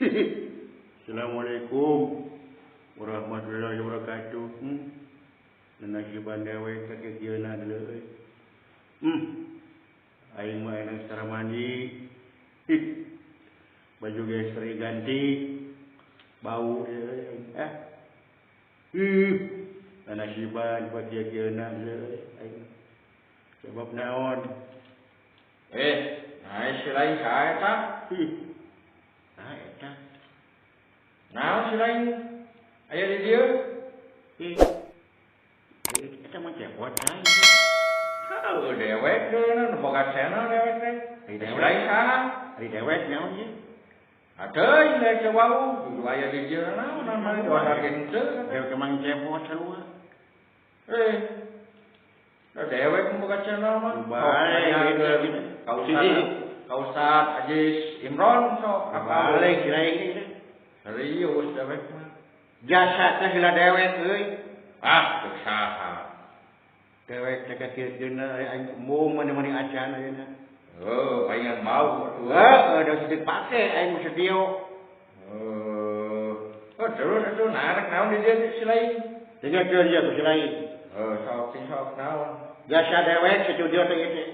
Assalamualaikum warahmatullahi wabarakatuh. Nasiban dewe kakekieunan deuleu. Aing mah enak cara mandi. Baju ge sering ganti. Bau nasiban kakekieunan deuleu aing. Sebab naon? Naik si lain sae ta? Nah eta. Naon si lain? Aya di dieu? Eta mah cepot aing. Dewek deuna boga channel dewek teh. Si lain saha? Ari dewek naon ye? Ateuy lek wau, kudu aya di dieu naon mah doa henteu. Dewek emang cepot sarua. Dewek boga channel mah. Baik, Kausat Ajis Imron sok apa balik sila ini. serius dewek mah. Jasa teh sila dewek euy. Teu saha. Dewek teh kakieukeun aing mung mani-mani acan ayeuna. Palingan mau atuh. Da sedih pake aing mah sedio. Terus atuh narek naon di dieu si lain? Dengekeun ya ku sila ini. Sok naon. Jasa dewek studio teh ieu.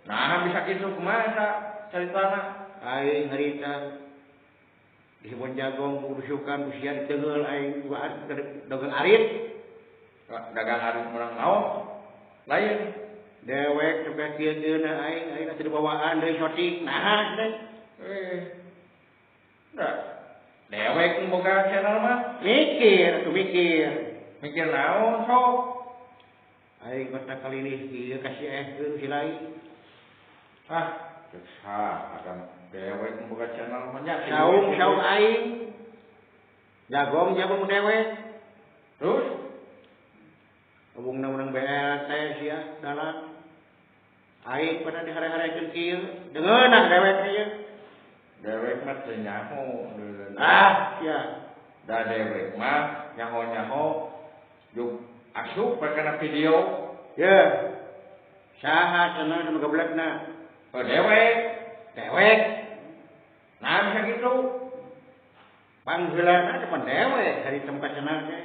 Nah bisa kitu kumaha ta caritana? Aing harita di Kebon Jagong kurusukan usia diteunggeul aing dagang arit. Dagang arit urang naon? Lain. Dewek teh kakieukeun aing teu bawaan deui sotik. Nah, deui. Dewek boga channel mah Mikir. mikir naon sok? Aing kota kali ini kasih si lain. Akan dewek boga channel mah nya Saung aing. Jagong dewek. Terus Hubungna menang BLT sia dalam. Aing pada dihare-harekeun kieu. Deungeunah dewek ieu. Dewek mah teu nyaho. Sia. Da dewek mah nyaho juk asup kana video. Ye. Saha cenah nu goblokna? Dewek. Nah bisa gitu. Panggeulana depan dewek hari tempat cenah teh.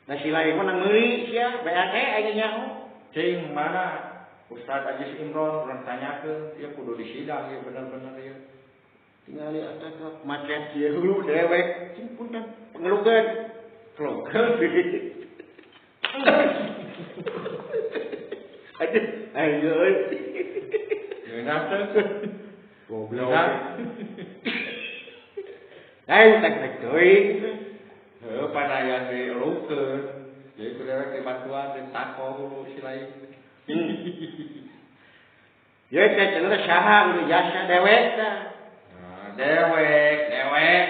Da si lain mah nang meuli sia BLT aing nyaho. Cing mana Ustaz Ajis Imron urang tanyakeun, ieu kudu disidang ieu bener-bener ieu. Tingali eta ke macet ieu hulu dewek. Cing punten pengelukeun. Klokeun. Ayo euy. Geunah teh. Goblok. Ayo tak teuing. Panayan dilukeun. Jadi kudu dewek dibantuan jeung tako hulu si lain. Ya teh cenah saha nu jasa dewek tah. Dewek.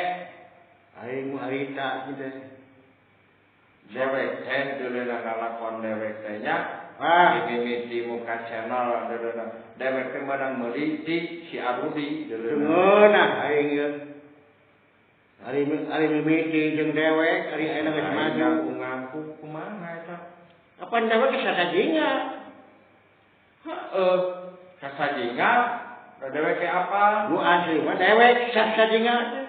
Aing mah harita kitu. Dewek teh deuleuna ngalakon dewek teh nya. Mimiti muka channel deuleuna. Dewek teh meunang meuli di si Arudi deuleuna. Deungeunah aing ieu. Ari mimiti jeung dewek, ari ayeuna geus maju ngaku kumaha eta? Kapan dewek sasajinya? Sasajinya dewek ke apa? Nu asli mah dewek sasajinya teh.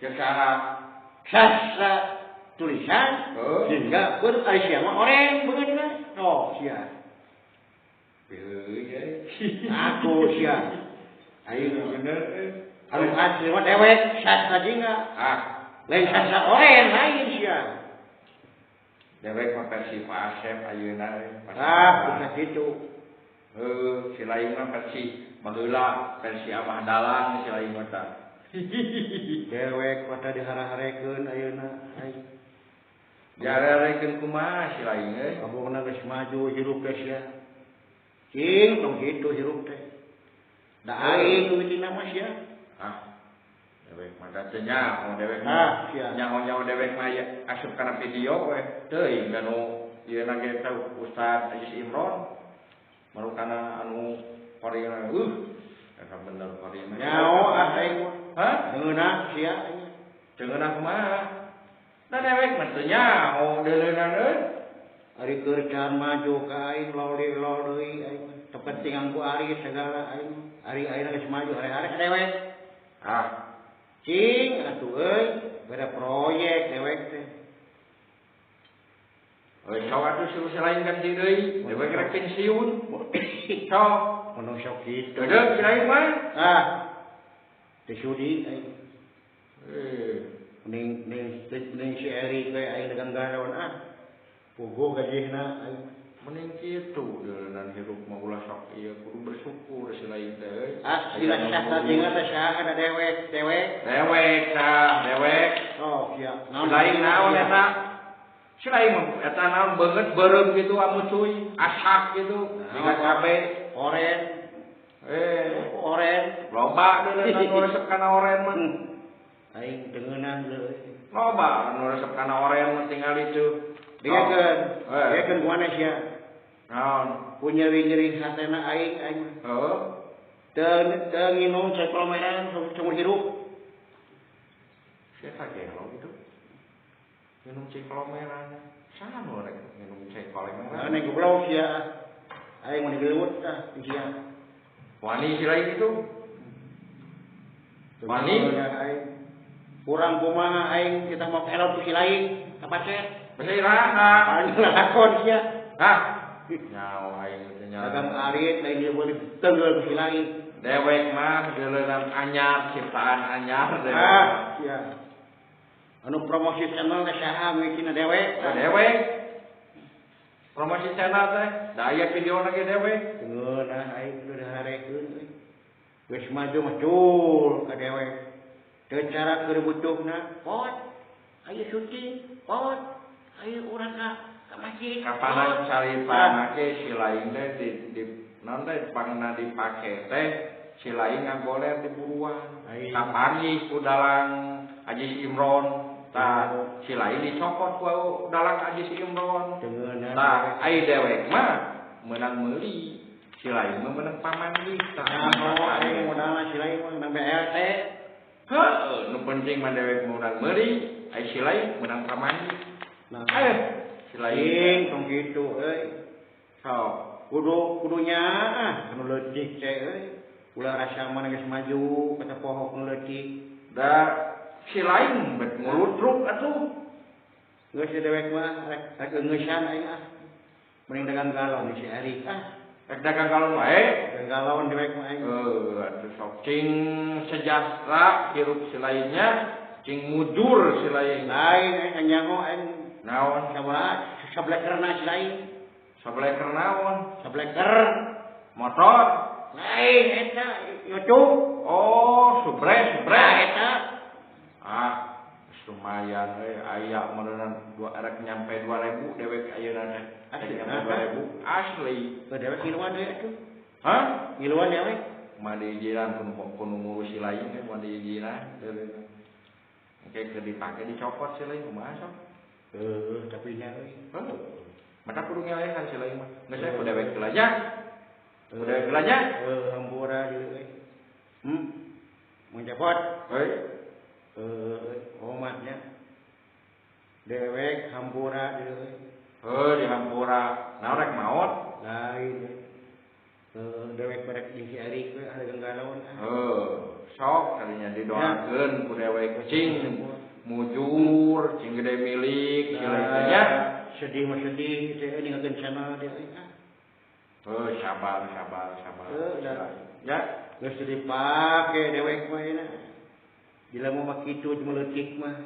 Ke saha? Sasa tulisan sehingga pun ari sia mah oreng beungeunna. Sia. Aku sia. Aing bener. Anu asli mah dewek sasajinya. Lain sasa oreng lain sia. Dewek mah versi Pak Asep ayeuna. Bisa kitu. Si lain mah versi baheula, versi Abah Dalang si lain mah tah. Dewek kota dihara-harekeun ayeuna. Dihara-harekeun kumaha si lain euy? Abona geus maju hirup teh sia. Cing tong kitu hirup teh. Da aing witina mah sia. Dewek mah teh nyaho dewek sia. Nyaho dewek mah asup kana video we. Teuing anu ieu na ge teh Ustaz Ajis Imron. Marukana anu korina eta bener korina. Nyaho aing mah. Deungeunah sia. Deungeunah kumaha? Da dewek mah teu nyaho deuleuna euy. Ari keur can maju ka aing loli aing teu penting angku ari segala aing. Ari ayeuna geus maju are-are ka dewek. Cing atuh beda proyek dewek teh. Sok atuh suruh selain ganti deui, dewek rek pensiun. Sok, Mun sok kitu. deudeuh selain mah. Ah. Teu sudi aing. Eh, Ning si Eri teh aing dagang garawan Puguh gajihna aing. mending kitu deuleunan hirup mah ulah sok ieu kudu bersyukur selain teh. Sila sah jeung teh saha ada dewek. Dewek. Oh, sia. Selain naon eta? Selain mah eta naon beungeut beureum kitu amu cuy, asak gitu, jiga cabe, oren. Oren. Loba deuleunan nu resep kana oren mah. Aing dengeunang deui. Loba nu resep kana oren mah tinggal itu. Diekeun kuana sia. Naon? Punya nyeri hatena aing. Heeh. Teu nginum ceklomeran seumur hirup. Siapa gelo gitu? Minum ciklomeran. Sana nu rek minum ciklomeran. Ane goblok sia. Aing mun digelut sia. Wani sila itu. Wani aing. Kurang kumaha aing kita mau elot ku silaing kapacet. Bisa iraha. Aing lakon sia. Hah? Nyawa aing teh nyawa. Dagang arit lain dia boleh tenggel ku silaing. Dewek mah deuleunan anyar, ciptaan anyar dewek. Sia. Anu promosi channel teh saha mikina dewek? Dewek. Promosi channel teh, da aya video lagi dewek. Ngeunah aing teu diharekeun euy. Geus maju mah cul ka dewek. Teu cara keur butuhna, pot. Aya syuting, pot. Aya urang ka masjid. Kapanan carita make si lain teh di naon teh pangna dipake teh si lain ngagoler di buruan. Kapangis ku dalang Haji Imron. Tah si lain dicopot ku dalang Haji Imron. Tah ai dewek mah meunang meuli. Si lain mah meunang pamanggih. Tah aing modalna si lain mah meunang BLT. Heuh, nu penting mah dewek meunang meuli, ai si lain meunang pamanggih. Nah, si lain tong kitu euy. Sok Kudunya anu leutik teh euy. Ulah rasa mana geus maju kata pohok nu leutik. Da si lain bet ngulutruk atuh. Geus dewek mah rek geungesan aing Mending dagang galon si Ari Rek dagang galon wae. Dagang galon dewek mah aing. Atuh sok cing sejahtera hirup si lainnya, cing mujur si lain. Lain aing nyango aing Naon? sablekerna si lain. Sableker naon? Sableker Motor. lain eta YouTube. Oh, supres. Eta Lumayan aya meunang rek nyampe 2000 dewek ayeuna teh. Nyampe 2000 asli. Dewek ngiluan deui atuh. Hah? Ngiluan ya we. Mandi jiran pun ngurus si lain mandi jiran deuleuh. Oke keur dipake dicopot si lain kumaha sok? Tapi nya euy. Mata kudu ngelehan si lain mah. Geus aya dewek gelanya. Dewek gelanya. Hampura deui euy. Mun cepot. Omatnya dewek hampura deui. Di hampura. Naon rek maot? Lain. Dewek barek jeung si Ari ke ada ganggalon. Sok kalinya didoakeun ku dewek cing mujur, cing gede milik, silanya. Sedih mah sedih teh ningakeun channel deui. Sabar. Ya, geus dipake dewek mah ieu. Bila mau mak kitu meleutik mah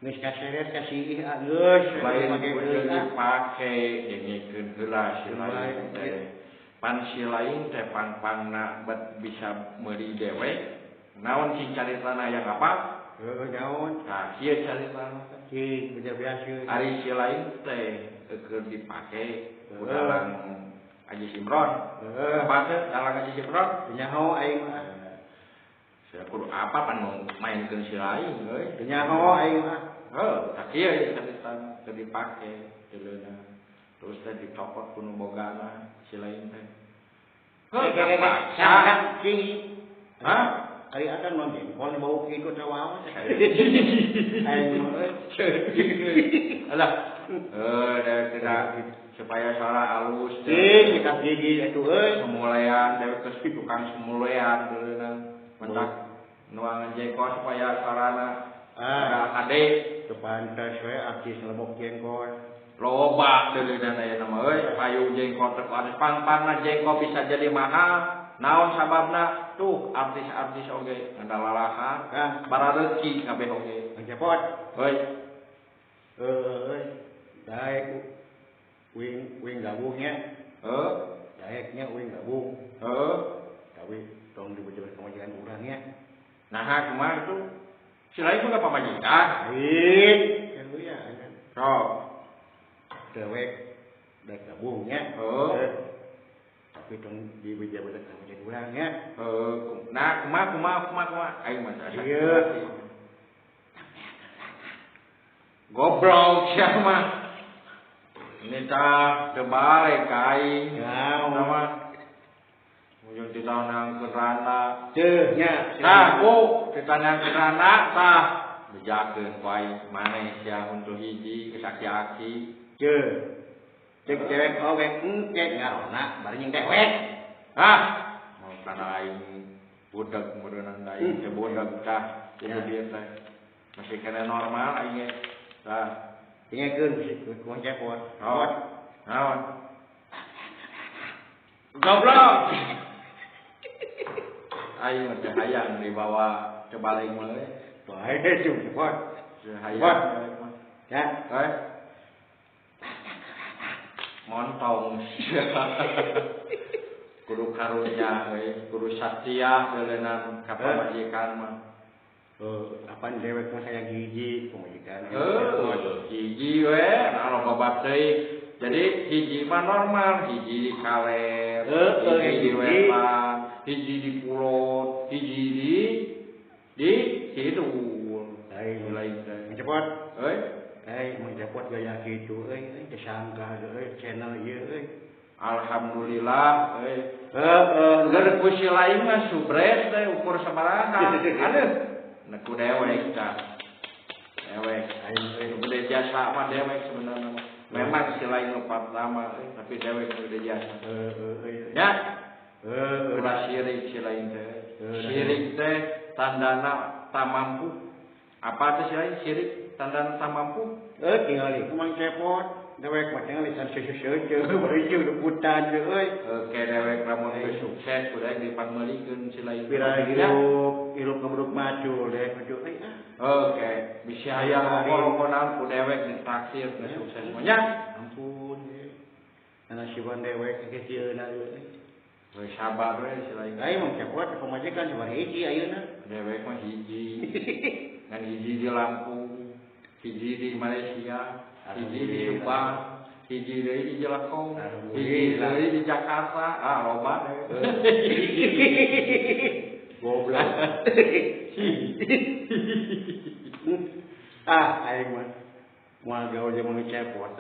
geus kaseret kasih geus lain kudu dipake dengikeun heula si lain teh. Pan si lain teh pang-pangna bet bisa meuli dewek. Naon cing caritana yang apa? Naon? Nah, kieu caritana teh. Cing bener biasa. Ari si lain teh keur dipake ku dalang Haji Imron. Apa teh dalang Haji Imron? Nyaho aing mah. Saya kudu apa pan mainkeun si lain euy. Nyaho aing mah. Tak kieu caritana keur dipake deuleunan. Terus teh dicopot ku nu bogana si lain teh. Saha cing? Hah? Ari akan non jengkol bau kitu teh wae. Aing mah alah. Tidak supaya suara halus teh kita gigi atuh euy. Semulaian dewek geus tukang semulaian deuleunan. Mentak nuangan jengkol supaya sarana ada kade kepantas we artis lebok jengkol loba deuleunan aya nama euy payu jengkol teu artis pang-pangna jengkol bisa jadi mahal naon sababna tuh artis-artis oge ngadalalahan baradeuki kabeh oge cepot euy daek wing gabungnya daeknya wing gabung tapi tong dibujukan pemajikan urangnya nah kumaha tuh si lain juga pamajikan itu ya so dewek daek gabungnya tapi tong dibujukan pemajikan urangnya nah kumaha aing mah goblok siapa ini tak terbalik aing nama ujung ditanang kerana nya ku ditanang kerana tah bejakeun wae maneh sia untuk hiji kesaki aki cek cewek owek engke ngarona bari nyeng dewek mau kana aing budak meureunna aing teh budak tah kudu dieu teh masih kena normal aing tah ingekeun kumaha cepot naon goblok aing mah teh hayang dibawa ke baling mah bae cepot hayang ya montong kudu karunya kudu satya deuleunan ka pamajikan mah apaan dewek mah sayang hiji pemajikan hiji we anu babab teuing jadi hiji mah normal hiji di kaler hiji di wetan hiji di pulot hiji di hidung lain cepot euy mun cepot gaya kitu euy disangka euy channel ieu euy alhamdulillah euy keur ku si lain mah subres teh ukur sabaraha aduh neku dewek tah dewek aing gede jasa mah dewek sebenarnya memang si lain lepat lama tapi dewek gede jasa nya udah syirik si lain teh syirik teh tandana tak mampu apa teh si lain syirik tandana tak mampu tinggali kumang cepot dewek mah tinggal lisan seuseut bari jeung putan euy ke dewek lamun geus sukses kudu dipanmelikeun si lain pira hirup ngebruk maju deh maju euy oke bisa aya ngomong-ngomongan ku dewek ditaksir geus sukses mah nya ampun ana siban dewek ge sieuna euy sabar we si lain ai mah cepot pamajikan sabari hiji ayeuna dewek mah hiji ngan hiji di Lampung hiji di Malaysia hiji di Subang hiji deui di Jelekong hiji deui di Jakarta loba goblok aing mah moal gaul jeung cepot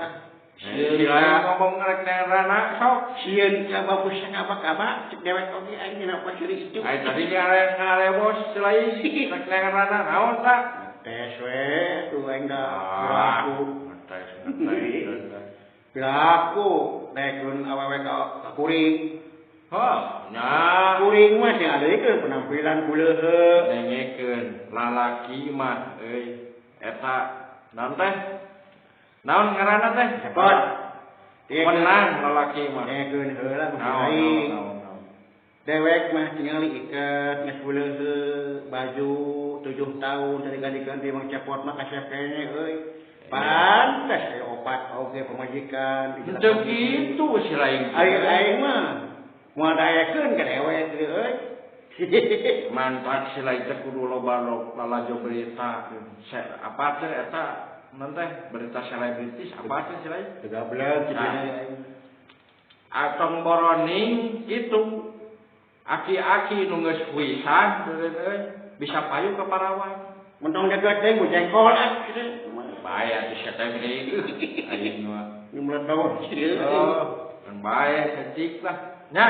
sila ngomong ngarek nerana sok sieun kabagus sakaba-kaba cek dewek oge aing kenapa ciri itu ai tadi ngalewos selain ngarek nerana naon tah tes we tu aing da aku Piraku naikun awewe ka kuring. Kuring mah sing adeikeun penampilan kuleuh. Nengekeun lalaki mah euy eta naon teh? Naon ngaranna teh? Cepot. Menang lalaki mah. Nengekeun heula kumaha. Dewek mah tinggal iket geus kuleuh baju 7 tahun tadi ganti-ganti Mang Cepot mah kasep kene euy. Pantes opat oge pamajikan. Teu kitu si lain. Aing mah moal dayekeun ka dewek euy. Manfaat si lain teh kudu loba lalajo berita. Apa teh eta naon teh berita selebritis apa teh si lain? Gablek cidina atong boroning itu aki-aki nu geus wisan bisa payu ke Parawan. Mentong deket teh jengkol bae atuh sia teh gede ayeuna mah nyemledot kan bae cetik lah nya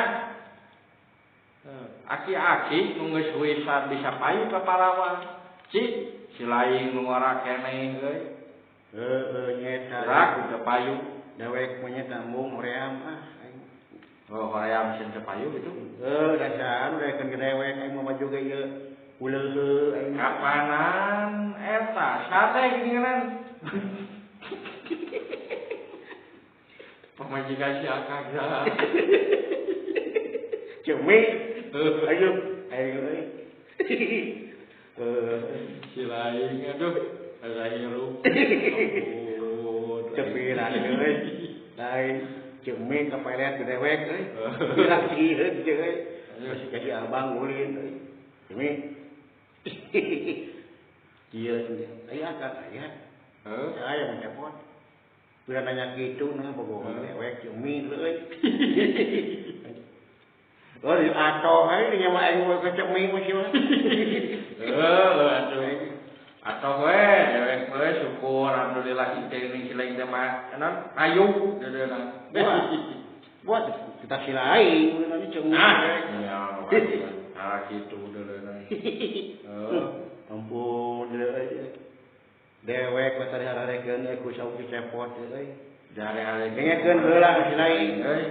aki-aki nu geus wisan bisa payu ke Parawan cik si lain nu ngora keneh euy nyeta rak teu payu dewek mah nyeta mung hoream hoream sieun teu payu gitu dasar daekeun ke dewek aing mah maju ge ieu uleuleuh aing. Kapanan eta sate geuningan. Pamajikan si Akang dah. Cumi. Ayo euy. Si lain aduh, asa hirup. Cepiran euy. Lain cumi kapelet ke dewek euy. Bilang sieun euy. Geus jadi abang ulin euy. Cumi. Iya, aya Akang aya. Saya mencepot. Bila nanya gitu nah bogoh dewek cumi euy. Oh, atoh ae nya mah aing ke cemi mah sih mah. Atoh we dewek we syukur alhamdulillah inteu ning silaing teh mah naon ayu dedeuna. Buat kita silaing mun cemi. Iya, kitu dedeuna. Ampun euy. Dewek mah tadi hararekeun ku sauk cepot euy. Jare-jare dengekeun heula silaing euy.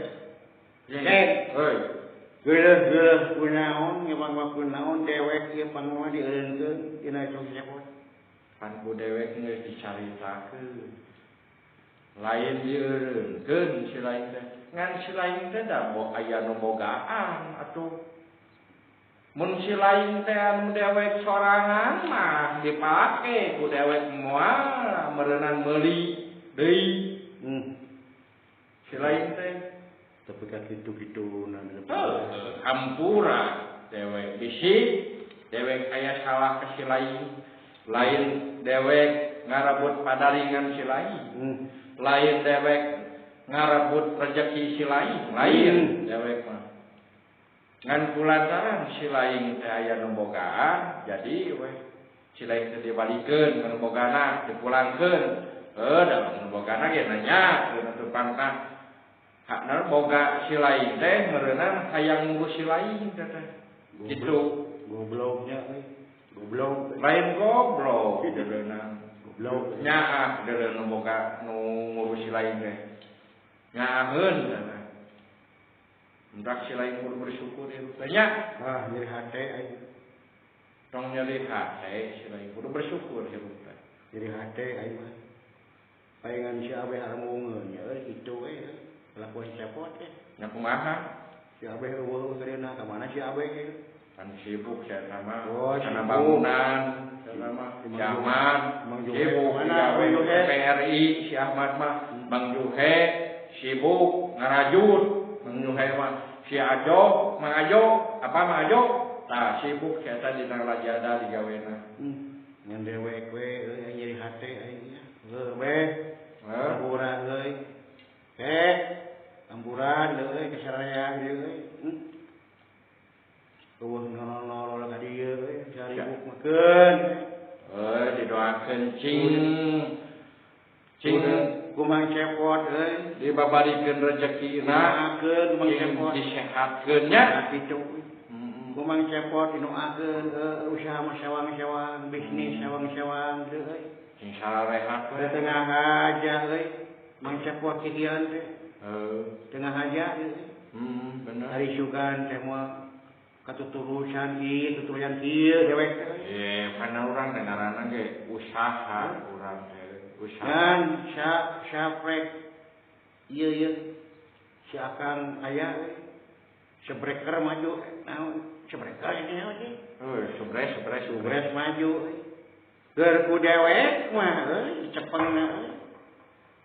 Euy. Geuleuh kunaon ngebang kunaon dewek ieu pangwa dieuleunkeun dina sauk cepot. Pan ku dewek geus dicaritakeun. Lain dieuleunkeun silaing teh. Ngan silaing teh da aya nu bogaan atuh. Mun silaing teh anu dewek sorangan mah dipake ku dewek moal meureunang meuli deui. Silaing teh tapi kan gitu-gitu hampura dewek bisi dewek aya salah ke silaing lain dewek ngarabut padaringan silaing lain dewek ngarabut rezeki silaing lain dewek mah ngan kulantaran silaing teh aya nu bogaan jadi we silaing teh dibalikeun kana bogana dipulangkeun da nu bogana ge nanya ke tukang tah hakna boga silaing teh meureunang hayang ngurus silaing teh kitu gobloknya goblok lain goblok dedeuna goblok nyaah dedeuna boga nu ngurus silaing teh nyaaheun tah hendak silaing kudu bersyukur ieu tanya nyeri hate aing tong nyeri hate silaing kudu bersyukur ieu teh nyeri hate aing mah paingan si abeh harmungeun euy kitu we lakuan cepot nya kumaha si abeh eueuh keureuna ka mana si abeh kan sibuk saya sama kana bangunan sama Ahmad sibuk gawe PRI si Ahmad mah Bang Juhe sibuk ngarajut Bang Juhe mah si Ajo Mang Ajo apa Mang Ajo tah sibuk saya dina lajada digawena ngan dewek we euy nyeri hate aing heuh we amburan euy amburan euy kasaraya euy eueuh nolol ka dieu euy cari buk makeun didoakeun cing kumang cepot euy dibabarikeun rezekina akeun kumang cepot disehatkeun nya kitu kumang cepot dinoakeun usaha masyawang-syawang bisnis syawang-syawang euy sing sararehat we tengah aja euy mang cepot kikian teh tengah aja bener hari sugan teh moal katuturusan ieu tuturusan ieu dewek kana urang teh ngaranna ge usaha urang teh usaha dan saprek ieu si Akang aya sebreker maju naon sebreker ini oge subres maju keur ku dewek mah cepengna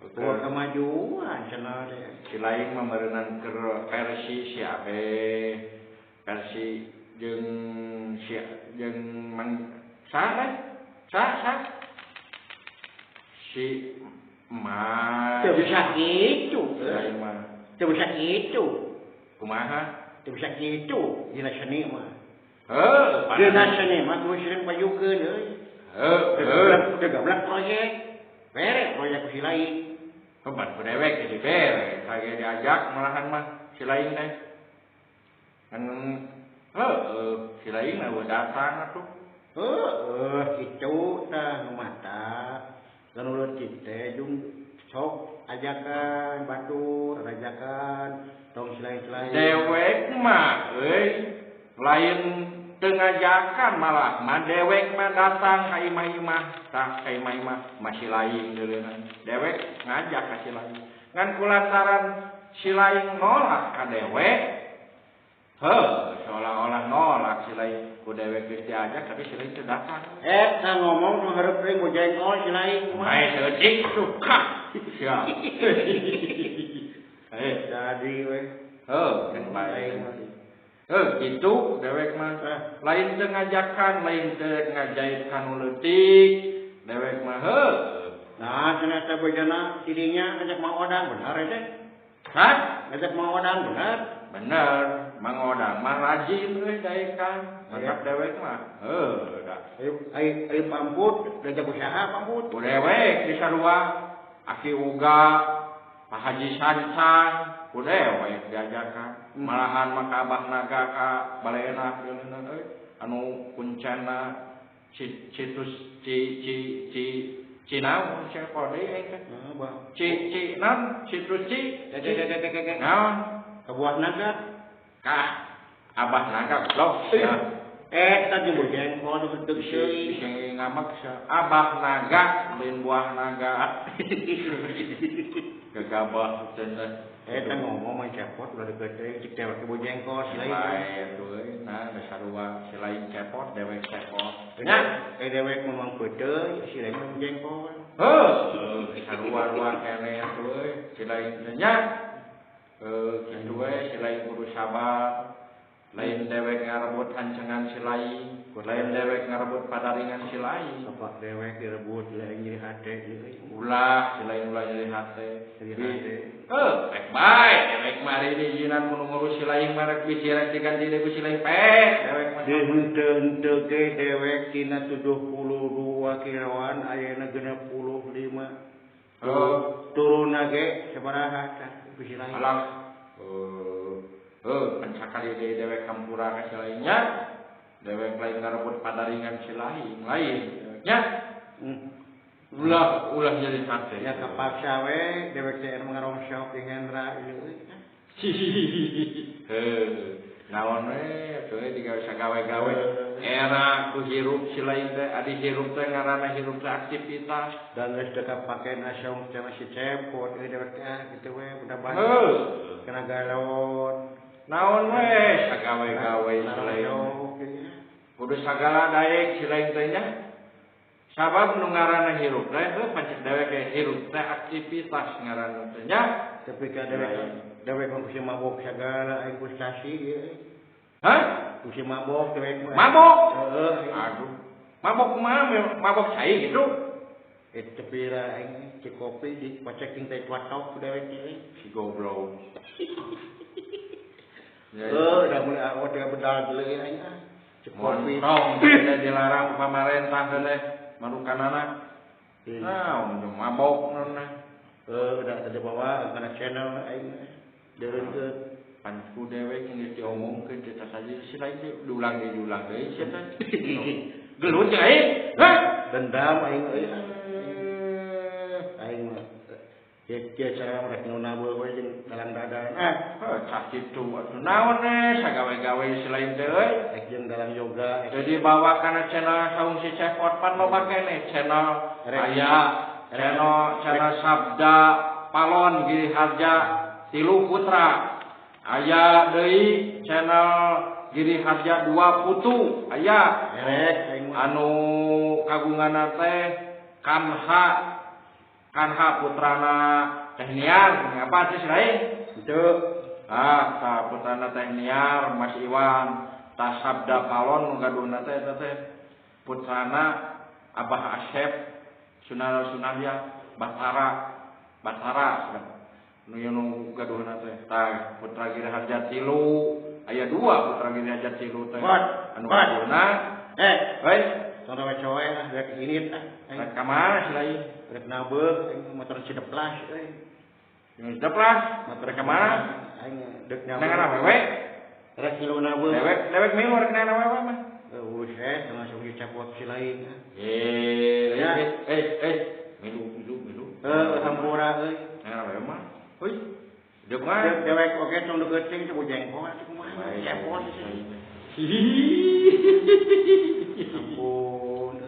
Buat kemajuan cenah teh. Si lain mah meureunang keur versi si Abe, versi jeung Mang si Emak. Teu bisa kitu. Lain mah. Teu bisa kitu. Kumaha? Teu bisa kitu dina seni mah. Heuh, dina seni mah kudu sering payukeun euy. Udah gablak proyek. Bere proyek si lain. Kebat dewek jadi bere, kage diajak malahan mah si lain teh. Kan si lain mah datang atuh. Kitu tah nu mata. Lalu ulun kitu jeung sok ajakan batur, ajakan tong selain-selain. Dewek mah euy lain teu ngajakan ngajakan malah dewek mah datang ka imah-imah tah ka imah-imah masih lain deuleunan dewek ngajak ka si lain ngan kulantaran si lain nolak ka dewek seolah-olah nolak si lain ku dewek geus diajak tapi si lain teu datang Eta ngomong nu hareup deui bojengkol si lain mah. Ai seucing suka. Sia. Jadi we. Kan bae. Gitu dewek mah. Lain teu ngajakan, lain teu ngajait kanu leutik. Dewek mah Nah, ternyata bojana tidinya ngajak Mang Odang benar teh. Hah? Ngajak Mang Odang benar. Bener, Mang Odang mah rajin euy daekan. Mantap dewek mah. Da. Ayo pamput, diajak usaha pamput. Ku dewek di sarua Aki Uga, Pak Haji Sancan, ku dewek diajakan. Malahan maka Abah Naga ka balena deuleunan euy anu kuncena situs Cinaun siapa deui teh? Situs naon? Kebuah naga. Kah Abah Naga loh. Tadi bojengkol dibentuk seuing. Sing ngamaksa Abah Naga lain buah naga. Gegabah cenah. Eta ngomong mah cepot udah deket deui cik dewek ke bojengkol si lain. Lain tuh nah sarua si lain cepot dewek cepot. Nya, dewek memang beuteung si lain bojengkol. Sarua kene tuh si lain nya. Kitu we si lain kudu sabar. Lain dewek ngarebut hancengan si lain, lain dewek ngarebut padaringan si lain. Apa dewek direbut lain nyeri hate gitu. Ulah si lain ulah nyeri hate. Rek bae dewek mari di jinan mun ngurus si lain marek bisi rek diganti deui si lain pek dewek mah. Henteu ge dewek tina 72 kiloan ayeuna 65. Turunna ge sabaraha tah bisi lain. Alang. Pencakali dewek kampura ka si lainnya dewek lain ngarebut padaringan si lain nya ulah jadi hate ya kapaksa we dewek teh ngarongsok jeung Hendra ieu naon we teu digawe sagawe-gawe era ku hirup si lain teh adi hirup teh ngaranna hirup teh aktivitas dan geus teu kapake nasyong teh masih cepot dewek teh kitu we udah banyak kena galon naon we sagawe-gawe si lain kudu sagala daek si lain teh nya sabab nu ngaranna hirup teh pancet dewek ge hirup teh aktivitas ngaranna teh nya tapi ka dewek kudu mabok sagala aing frustasi ieu kudu mabok dewek mah mabok aduh mabok kumaha mabok cai gitu tapi lah aing cek kopi di paceking teh watok dewek ieu si goblok udah mulai awak dengan bedal dulu ya cek kopi tidak dilarang pemerintah teh marukanana nah untuk mabok nona udah tadi bawa karena channel aing deureun ke panku dewek geus diomongkeun kita saja si lain diulang deui sia teh gelut aing dendam aing aing ya cara rek nunabul we jeung dalam dadan cah kitu atuh naon sagawe-gawe si lain teh euy ek jeung dalam yoga jadi bawa kana channel saung si cepot pan loba keneh channel aya channel Sabda Palon Giri Harja Tilu Putra aya deui channel Giri Harja 2 Putu aya anu kagunganna teh Kanha putrana Tehniar apa sih lain itu ta putrana Tehniar Mas Iwan ta Sabda Palon nu gaduhna teh putrana Abah Asep Sunarya Batara nu gaduhna teh ta putra Giri Harja 3 aya 2 putra Giri Harja 3 teh anu gaduhna Sono cowe lah rek ini tah. Rek ka mana si lain? Rek nabeug motor cideplas euy. Cideplas? Motor ka mana? Aing deuk nyawa. Nang awewe? Rek ngilu nabeug. Dewek milu rek nang awewe mah. Buset, langsung dicapot si lain. Milu. Hampura euy. Nang awewe mah. Heuy. Deuk mah dewek oge tong deukeut teh bojengkol atuh kumaha. Capot. Ampun.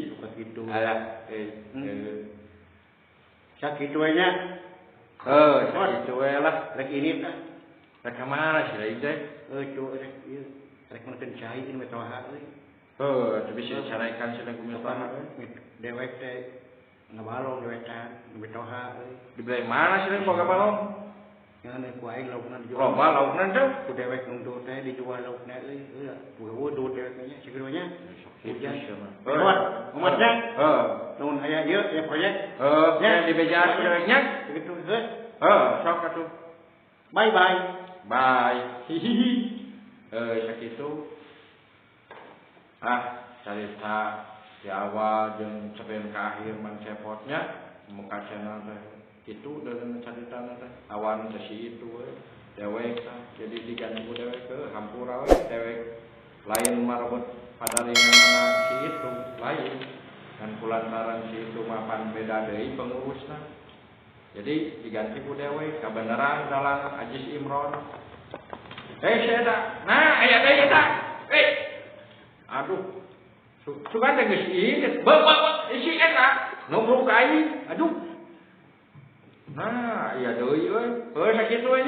Suka gitu. Alah, Sakit we nya. Sakit we lah. Rek ini tah. Rek mana sih lain teh? Cu rek ieu. Rek meukeun cai ini metoha euy. Tapi bisa dicaraikan sedang kumitoha. Dewek teh ngabalong dewekan metoha euy. Di belah mana sih lain boga balong? Yang ku aing laukna dijual. Loba laukna teh. Ku dewek nunggu teh dijual laukna euy. Wudu deweknya sigeunya. Hujan. Umatnya. Nuhun aya ieu ya proyek. Ya di bejaan deweknya. Begitu heuh. Sok atuh. Bye bye. Bye. Sakitu. Carita di awal jeung sampai ke akhir man cepotnya muka channel teh itu dengan carita teh awan teh si itu we dewek jadi diganti ku dewek ke hampura we dewek lain marbot padaringan si itu lain dan kulantaran si itu mapan beda deui pengurusna jadi diganti ku dewek kabeneran dalam Ajis Imron seda nah aya deui eta aduh suka ada geus ieu bawa isi eta nombrok kai aduh nah iya deui we sakitu we